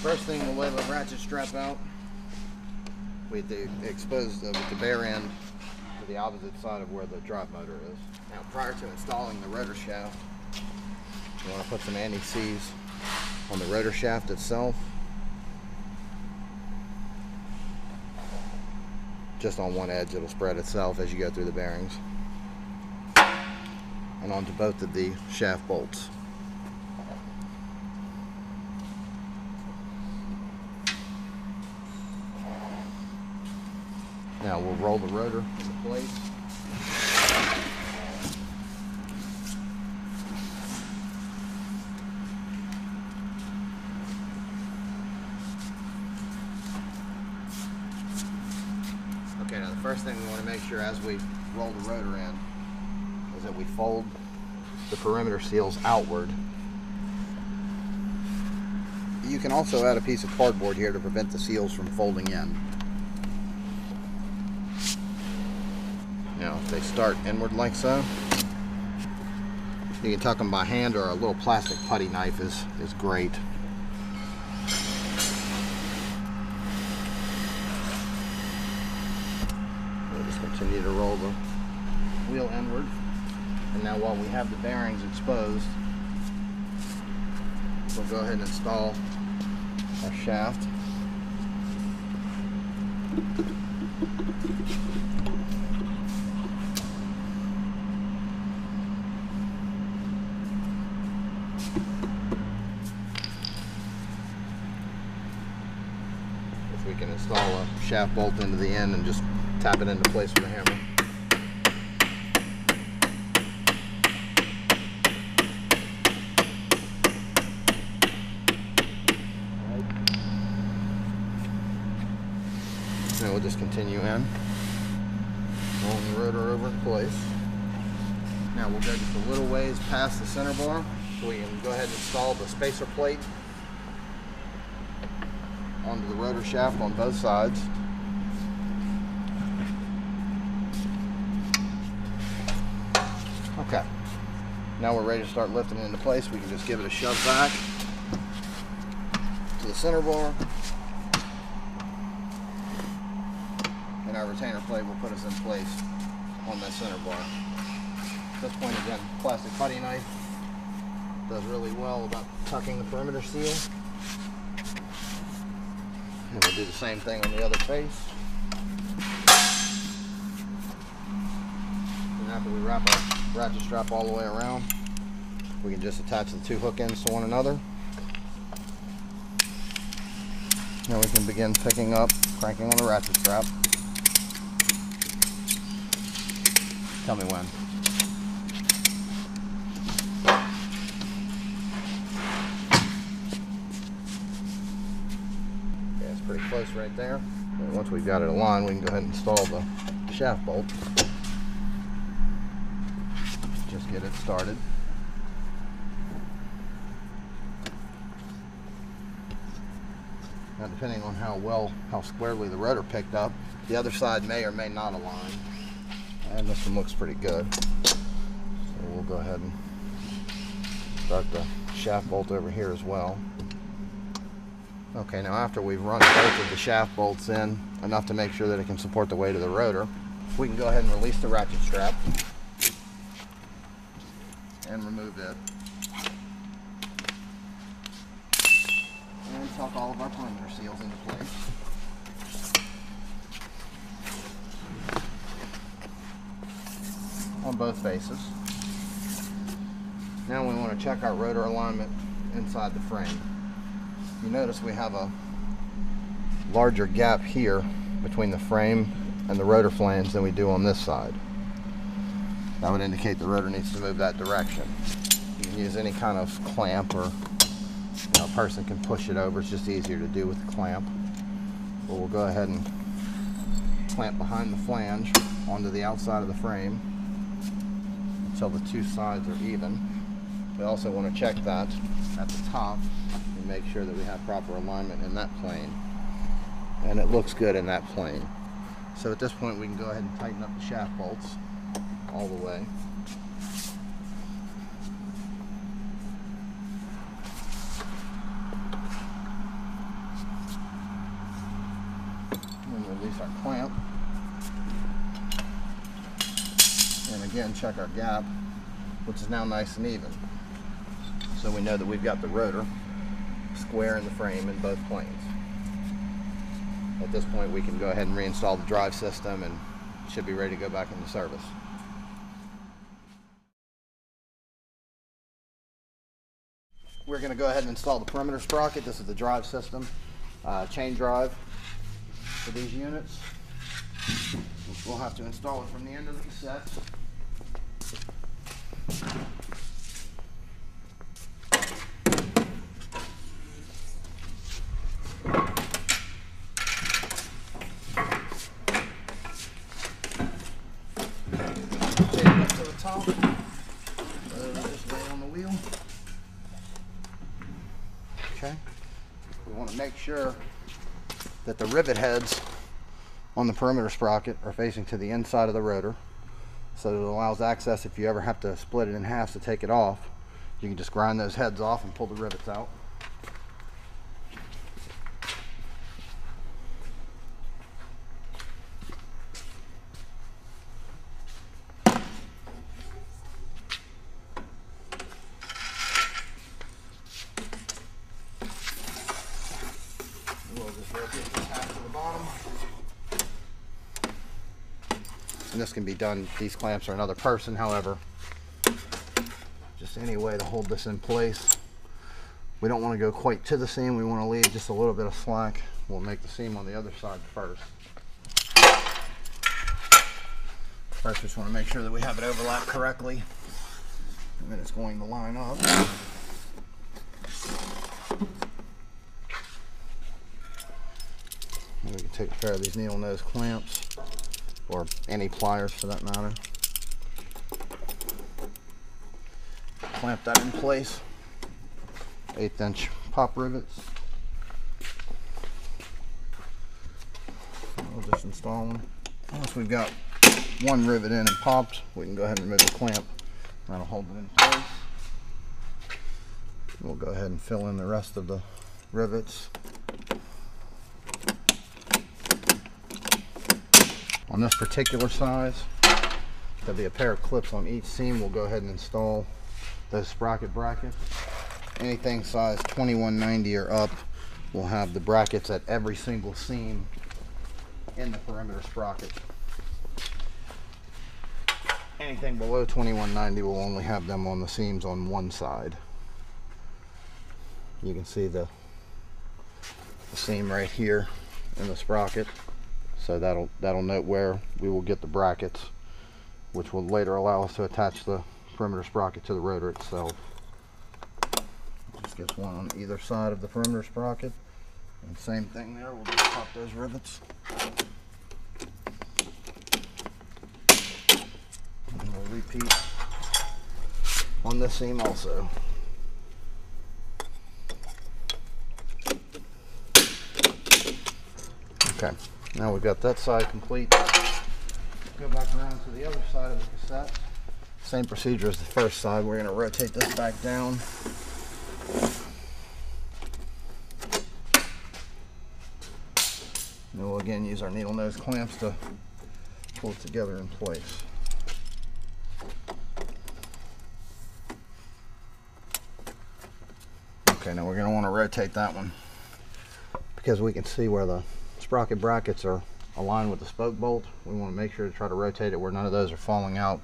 First thing, we'll lay the ratchet strap out with the exposed with the bare end to the opposite side of where the drive motor is. Now, prior to installing the rotor shaft, you want to put some anti-seize on the rotor shaft itself, just on one edge. It'll spread itself as you go through the bearings, and onto both of the shaft bolts. Now we'll roll the rotor into place. Okay, now the first thing we want to make sure as we roll the rotor in is that we fold the perimeter seals outward. You can also add a piece of cardboard here to prevent the seals from folding in. Now, if they start inward like so, you can tuck them by hand, or a little plastic putty knife is great. We'll just continue to roll the wheel inward. And now while we have the bearings exposed, we'll go ahead and install our shaft. We can install a shaft bolt into the end and just tap it into place with a hammer. And we'll just continue in, rolling the rotor over in place. Now we'll go just a little ways past the center bar, so we can go ahead and install the spacer plate onto the rotor shaft on both sides. Okay, now we're ready to start lifting it into place. We can just give it a shove back to the center bar, and our retainer plate will put us in place on that center bar. At this point, again, plastic putty knife does really well about tucking the perimeter seal. And we'll do the same thing on the other face. And after we wrap our ratchet strap all the way around, we can just attach the two hook ends to one another. Now we can begin picking up, cranking on the ratchet strap. Tell me when. Pretty close right there. And once we've got it aligned, we can go ahead and install the shaft bolt. Just get it started. Now, depending on how squarely the rotor picked up, the other side may or may not align. And this one looks pretty good. So we'll go ahead and start the shaft bolt over here as well. Okay, now after we've run both of the shaft bolts in enough to make sure that it can support the weight of the rotor, we can go ahead and release the ratchet strap and remove it. And tuck all of our perimeter seals into place. On both faces. Now we want to check our rotor alignment inside the frame. You notice we have a larger gap here between the frame and the rotor flange than we do on this side. That would indicate the rotor needs to move that direction. You can use any kind of clamp, or a person can push it over. It's just easier to do with the clamp. But we'll go ahead and clamp behind the flange onto the outside of the frame until the two sides are even. We also want to check that at the top and make sure that we have proper alignment in that plane. And it looks good in that plane. So at this point we can go ahead and tighten up the shaft bolts all the way. release our clamp. And again, check our gap, which is now nice and even. So we know that we've got the rotor square in the frame in both planes. At this point, we can go ahead and reinstall the drive system and should be ready to go back into service. We're going to go ahead and install the perimeter sprocket. This is the drive system, chain drive for these units. We'll have to install it from the end of the cassette. Take it up to the top. Just lay on the wheel. Okay. We want to make sure that the rivet heads on the perimeter sprocket are facing to the inside of the rotor, so that it allows access if you ever have to split it in half to take it off. You can just grind those heads off and pull the rivets out. We'll just rotate this half to the bottom. And this can be done, these clamps are another person, however, just any way to hold this in place. We don't want to go quite to the seam, we want to leave just a little bit of slack. We'll make the seam on the other side first. First, we just want to make sure that we have it overlapped correctly, and then it's going to line up. And we can take a pair of these needle nose clamps, or any pliers for that matter. Clamp that in place. 1/8 inch pop rivets. We'll just install them. Once we've got one rivet in and popped, we can go ahead and remove the clamp. That'll hold it in place. We'll go ahead and fill in the rest of the rivets. On this particular size, there'll be a pair of clips on each seam. We'll go ahead and install those sprocket brackets. Anything size 2190 or up will have the brackets at every single seam in the perimeter sprocket. Anything below 2190 will only have them on the seams on one side. You can see the seam right here in the sprocket. So that'll note where we will get the brackets, which will later allow us to attach the perimeter sprocket to the rotor itself. Just gets one on either side of the perimeter sprocket. And same thing there, we'll just pop those rivets. And we'll repeat on this seam also. Okay. Now we've got that side complete. Go back around to the other side of the cassette. Same procedure as the first side. We're going to rotate this back down. And we'll again use our needle nose clamps to pull it together in place. Okay, now we're going to want to rotate that one because we can see where the sprocket brackets are aligned with the spoke bolt. We want to make sure to try to rotate it where none of those are falling out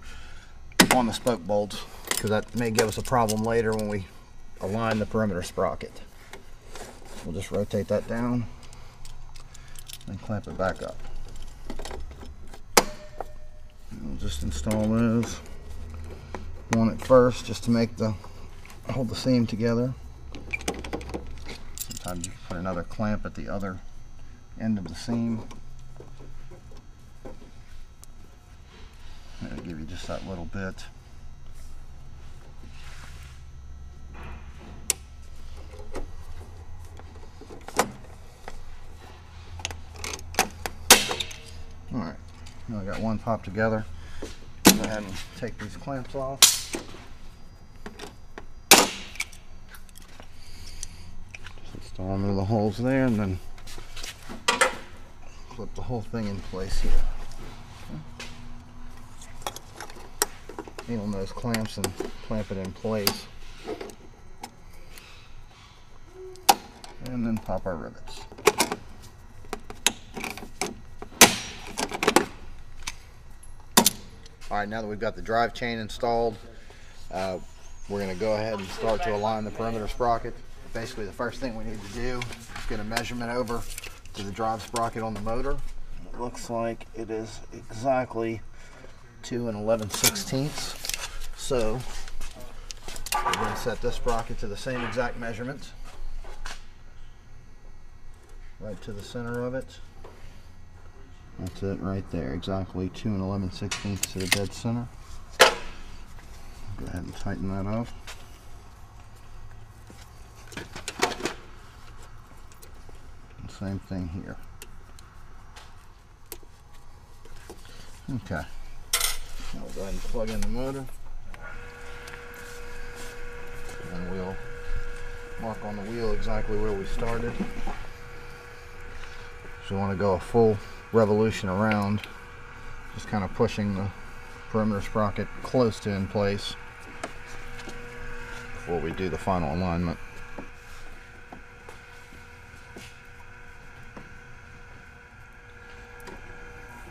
on the spoke bolts, because that may give us a problem later when we align the perimeter sprocket. We'll just rotate that down and clamp it back up. And we'll just install those one at first just to make hold the seam together. Sometimes you can put another clamp at the other end of the seam. It'll give you just that little bit. Alright, now I got one popped together. Go ahead and take these clamps off. Just install them into the holes there and then clip the whole thing in place here. Needle nose clamps and clamp it in place. And then pop our rivets. Alright, now that we've got the drive chain installed, we're going to go ahead and start to align the perimeter sprocket. Basically, the first thing we need to do is get a measurement over to the drive sprocket on the motor. It looks like it is exactly 2 11/16. So we're going to set this sprocket to the same exact measurement, right to the center of it. That's it right there, exactly 2 11/16 to the dead center. Go ahead and tighten that up. And same thing here. Okay. Now we'll go ahead and plug in the motor. And we'll mark on the wheel exactly where we started. So we want to go a full revolution around, just kind of pushing the perimeter sprocket close to in place before we do the final alignment.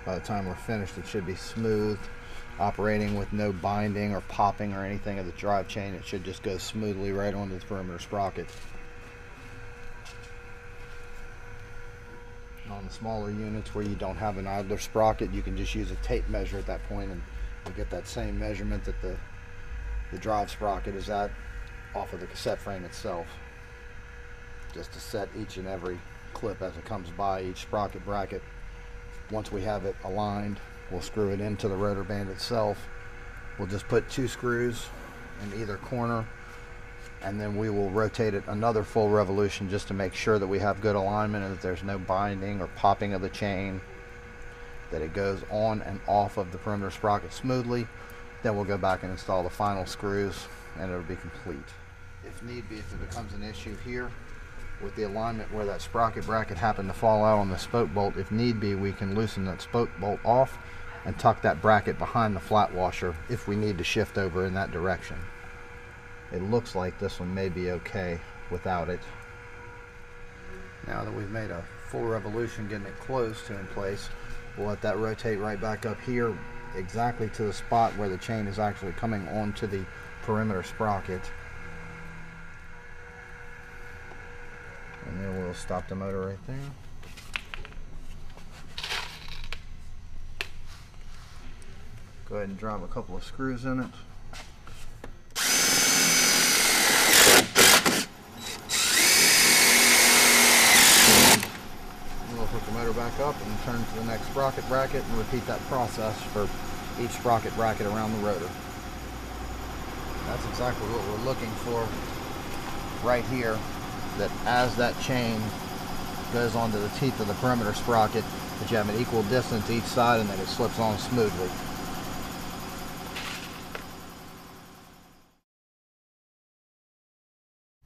By the time we're finished, it should be smooth, operating with no binding or popping or anything of the drive chain. It should just go smoothly right onto the perimeter sprocket. On the smaller units where you don't have an idler sprocket, you can just use a tape measure at that point and you get that same measurement that the drive sprocket is at off of the cassette frame itself. Just to set each and every clip as it comes by, each sprocket bracket. Once we have it aligned, we'll screw it into the rotor band itself. We'll just put 2 screws in either corner, and then we will rotate it another full revolution just to make sure that we have good alignment and that there's no binding or popping of the chain, that it goes on and off of the perimeter sprocket smoothly. Then we'll go back and install the final screws and it'll be complete. If need be, if it becomes an issue here with the alignment where that sprocket bracket happened to fall out on the spoke bolt, if need be, we can loosen that spoke bolt off and tuck that bracket behind the flat washer if we need to shift over in that direction. It looks like this one may be okay without it. Now that we've made a full revolution getting it close to in place, we'll let that rotate right back up here exactly to the spot where the chain is actually coming onto the perimeter sprocket. And then we'll stop the motor right there. Go ahead and drop a couple of screws in it. We'll put the motor back up and turn to the next sprocket bracket and repeat that process for each sprocket bracket around the rotor. That's exactly what we're looking for right here, that as that chain goes onto the teeth of the perimeter sprocket, that you have an equal distance each side and that it slips on smoothly.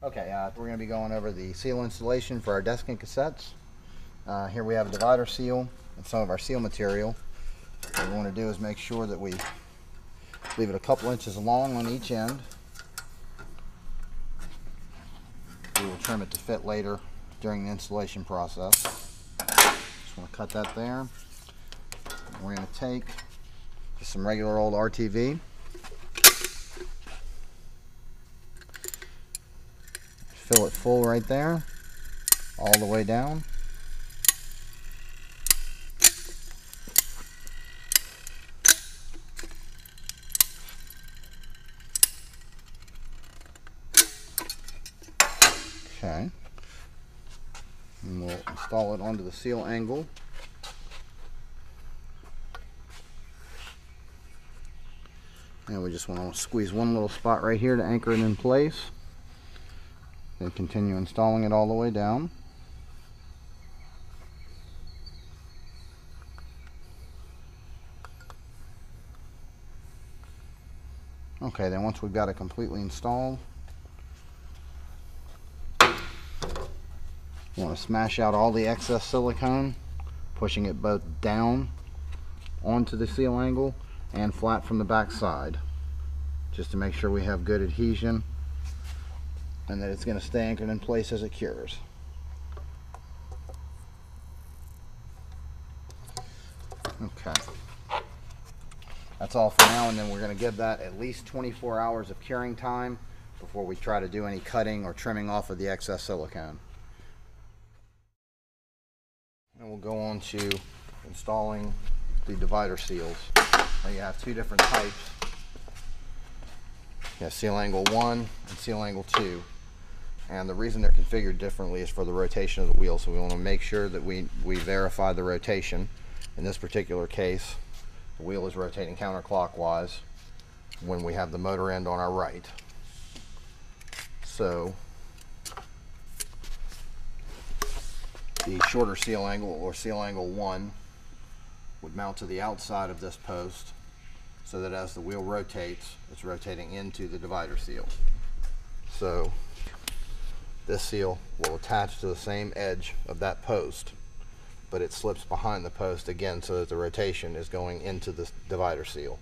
Okay, we're going to be going over the seal installation for our Desiccant cassettes. Here we have a divider seal and some of our seal material. What we want to do is make sure that we leave it a couple inches long on each end. We will trim it to fit later during the installation process. Just want to cut that there. We're going to take just some regular old RTV. Fill it full right there, all the way down. Okay. And we'll install it onto the seal angle. And we just want to squeeze one little spot right here to anchor it in place. Then continue installing it all the way down. Okay, then once we've got it completely installed, we want to smash out all the excess silicone pushing it both down onto the seal angle and flat from the back side, just to make sure we have good adhesion and that it's going to stay anchored in place as it cures. Okay, that's all for now, and then we're going to give that at least 24 hours of curing time before we try to do any cutting or trimming off of the excess silicone. And we'll go on to installing the divider seals. Now you have two different types. You have seal angle 1 and seal angle 2. And the reason they're configured differently is for the rotation of the wheel. So we want to make sure that we verify the rotation. In this particular case, the wheel is rotating counterclockwise when we have the motor end on our right. So the shorter seal angle, or seal angle 1, would mount to the outside of this post so that as the wheel rotates, it's rotating into the divider seal. So this seal will attach to the same edge of that post, but it slips behind the post again so that the rotation is going into the divider seal.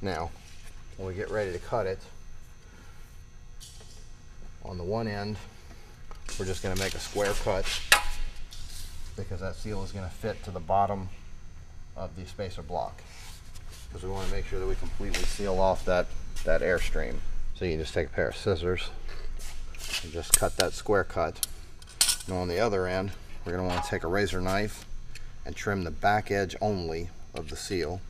Now, when we get ready to cut it, on the one end, we're just going to make a square cut because that seal is going to fit to the bottom of the spacer block, because we want to make sure that we completely seal off that airstream. So you can just take a pair of scissors and just cut that square cut. And on the other end, we're going to want to take a razor knife and trim the back edge only of the seal,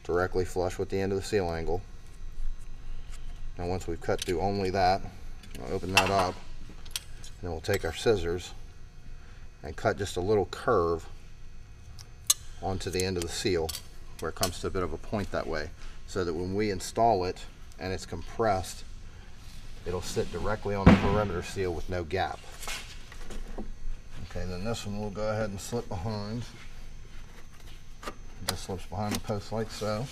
directly flush with the end of the seal angle. Now once we've cut through only that, we'll open that up, and then we'll take our scissors and cut just a little curve onto the end of the seal where it comes to a bit of a point that way, so that when we install it and it's compressed, it'll sit directly on the perimeter seal with no gap. Okay, then this one we'll go ahead and slip behind. It just slips behind the post like so.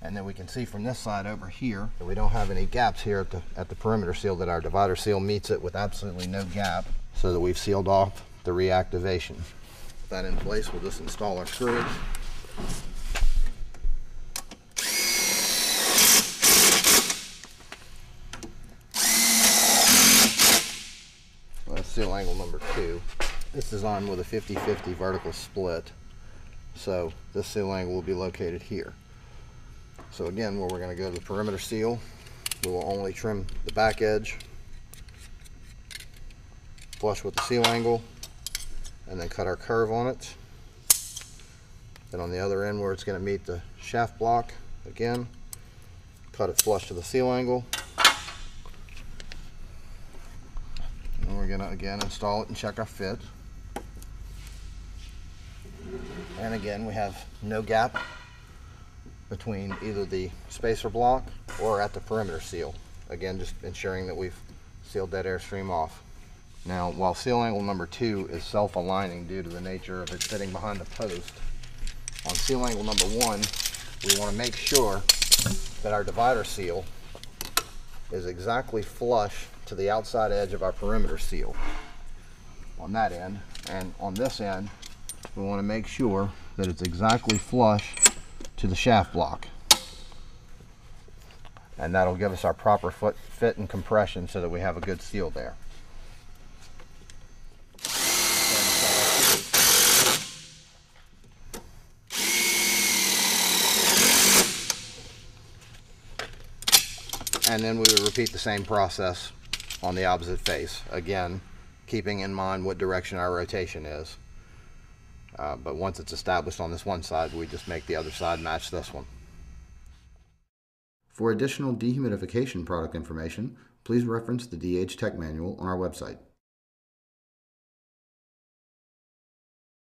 And then we can see from this side over here that we don't have any gaps here at the perimeter seal, that our divider seal meets it with absolutely no gap, so that we've sealed off the reactivation. With that in place, we'll just install our screws. That's seal angle number 2. This is on with a 50-50 vertical split, so this seal angle will be located here. So again, where we're going to go to the perimeter seal, we will only trim the back edge, flush with the seal angle, and then cut our curve on it. Then on the other end where it's going to meet the shaft block, again, cut it flush to the seal angle. And we're going to again install it and check our fit. And again, we have no gap between either the spacer block or at the perimeter seal. Again, just ensuring that we've sealed that airstream off. Now, while seal angle number 2 is self-aligning due to the nature of it sitting behind the post, on seal angle number 1, we want to make sure that our divider seal is exactly flush to the outside edge of our perimeter seal on that end, and on this end we want to make sure that it's exactly flush to the shaft block, and that'll give us our proper fit and compression so that we have a good seal there. And then we would repeat the same process on the opposite face, again keeping in mind what direction our rotation is. But once it's established on this one side, we just make the other side match this one. For additional dehumidification product information, please reference the DH Tech Manual on our website.